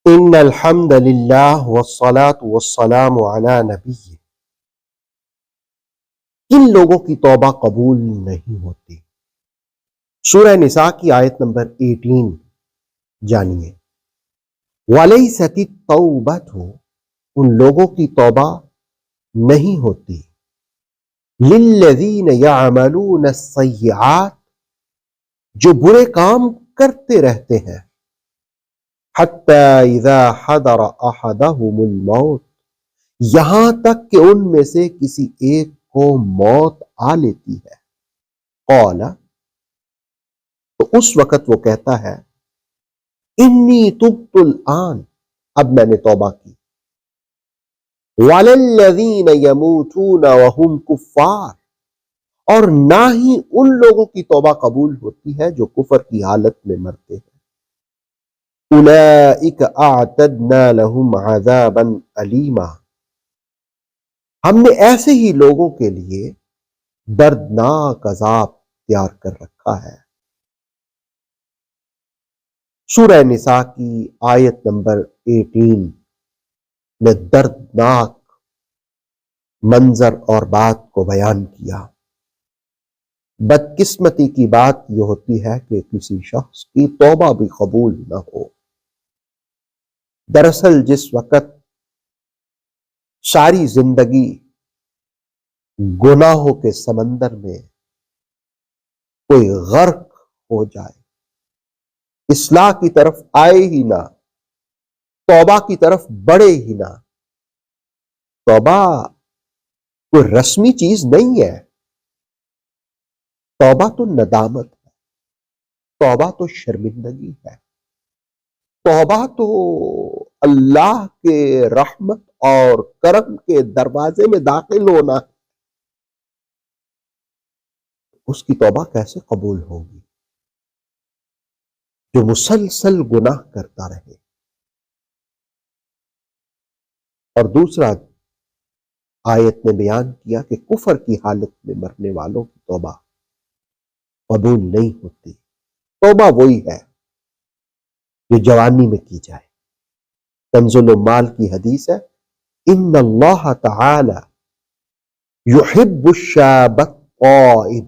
ان الحمد للہ والصلاة والسلام علی نبی. کن لوگوں کی توبہ قبول نہیں ہوتی؟ سورہ نساء کی آیت نمبر 18 جانیے. وَلَيْسَتِ التَّوْبَةُ، ان لوگوں کی توبہ نہیں ہوتی. لِلَّذِينَ يَعْمَلُونَ السَّيِّئَاتِ، جو برے کام کرتے رہتے ہیں. حَتَّى إِذَا حَضَرَ أَحَدَهُمُ الْمَوْتُ، یہاں تک کہ ان میں سے کسی ایک کو موت آ لیتی ہے. قال، تو اس وقت وہ کہتا ہے انی تبت الآن، اب میں نے توبہ کی. وَلَا الَّذِينَ يَمُوتُونَ وَهُمْ كُفَّارٌ، اور نہ ہی ان لوگوں کی توبہ قبول ہوتی ہے جو کفر کی حالت میں مرتے ہیں. اولئک اعتدنا لهم عذابا علیما، ہم نے ایسے ہی لوگوں کے لیے دردناک عذاب تیار کر رکھا ہے. سورہ نساء کی آیت نمبر 18 نے دردناک منظر اور بات کو بیان کیا. بدقسمتی کی بات یہ ہوتی ہے کہ کسی شخص کی توبہ بھی قبول نہ ہو. دراصل جس وقت ساری زندگی گناہوں کے سمندر میں کوئی غرق ہو جائے، اصلاح کی طرف آئے ہی نہ، توبہ کی طرف بڑھے ہی نہ. توبہ کوئی رسمی چیز نہیں ہے. توبہ تو ندامت ہے، توبہ تو شرمندگی ہے، توبہ تو اللہ کے رحمت اور کرم کے دروازے میں داخل ہونا ہے. اس کی توبہ کیسے قبول ہوگی جو مسلسل گناہ کرتا رہے؟ اور دوسرا آیت نے بیان کیا کہ کفر کی حالت میں مرنے والوں کی توبہ قبول نہیں ہوتی. توبہ وہی ہے جو جوانی میں کی جائے. کنز العمال کی حدیث ہے، ان اللہ تعالی یحب الشاب التائب،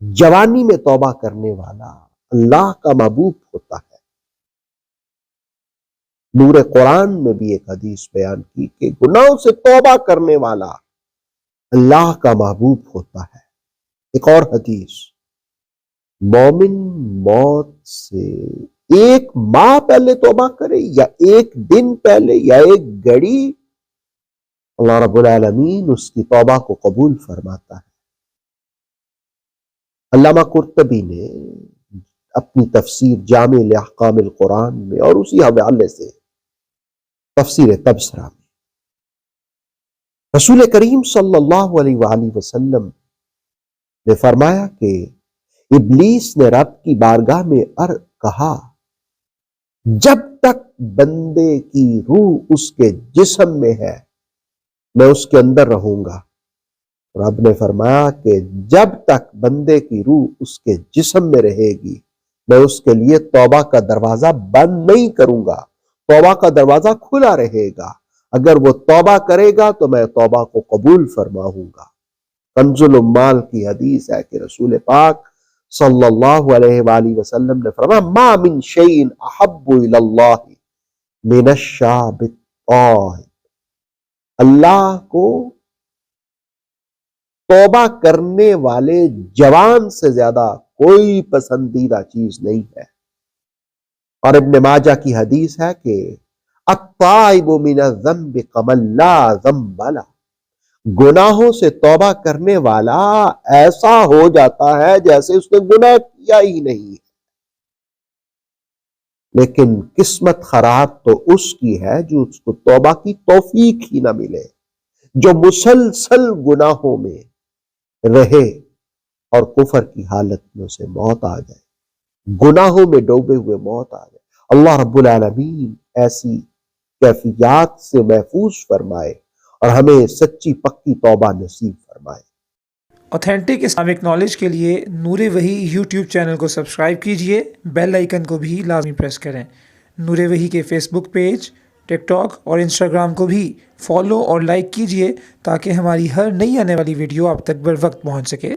جوانی میں توبہ کرنے والا اللہ کا محبوب ہوتا ہے. نور قرآن میں بھی ایک حدیث بیان کی کہ گناہوں سے توبہ کرنے والا اللہ کا محبوب ہوتا ہے. ایک اور حدیث، مومن موت سے ایک ماہ پہلے توبہ کرے یا ایک دن پہلے یا ایک گھڑی، اللہ رب العالمین اس کی توبہ کو قبول فرماتا ہے. علامہ قرطبی نے اپنی تفسیر جامع لاحکام القرآن میں اور اسی حوالے سے تفسیر تبصرہ میں رسول کریم صلی اللہ علیہ وآلہ وسلم نے فرمایا کہ ابلیس نے رب کی بارگاہ میں کہا، جب تک بندے کی روح اس کے جسم میں ہے میں اس کے اندر رہوں گا. رب نے فرمایا کہ جب تک بندے کی روح اس کے جسم میں رہے گی میں اس کے لیے توبہ کا دروازہ بند نہیں کروں گا، توبہ کا دروازہ کھلا رہے گا. اگر وہ توبہ کرے گا تو میں توبہ کو قبول فرماؤں گا. کنز العمال کی حدیث ہے کہ رسول پاک صلی اللہ علیہ وآلہ وسلم نے فرمایا، ما من شیء احب الی اللہ من الشاب الطاہر، اللہ کو توبہ کرنے والے جوان سے زیادہ کوئی پسندیدہ چیز نہیں ہے. اور ابن ماجہ کی حدیث ہے کہ التائب من الذنب کمن لا ذنب لہ، گناہوں سے توبہ کرنے والا ایسا ہو جاتا ہے جیسے اس نے گناہ کیا ہی نہیں. لیکن قسمت خراب تو اس کی ہے جو اس کو توبہ کی توفیق ہی نہ ملے، جو مسلسل گناہوں میں رہے اور کفر کی حالت میں اسے موت آ جائے، گناہوں میں ڈوبے ہوئے موت آ جائے. اللہ رب العالمین ایسی کیفیات سے محفوظ فرمائے اور ہمیں سچی پکی توبہ نصیب فرمائے. اوتھینٹک اسلامک نالج کے لیے نور وحی یوٹیوب چینل کو سبسکرائب کیجئے، بیل آئیکن کو بھی لازمی پریس کریں. نور وحی کے فیس بک پیج، ٹک ٹاک اور انسٹاگرام کو بھی فالو اور لائک کیجیے تاکہ ہماری ہر نئی آنے والی ویڈیو آپ تک بر وقت پہنچ سکے۔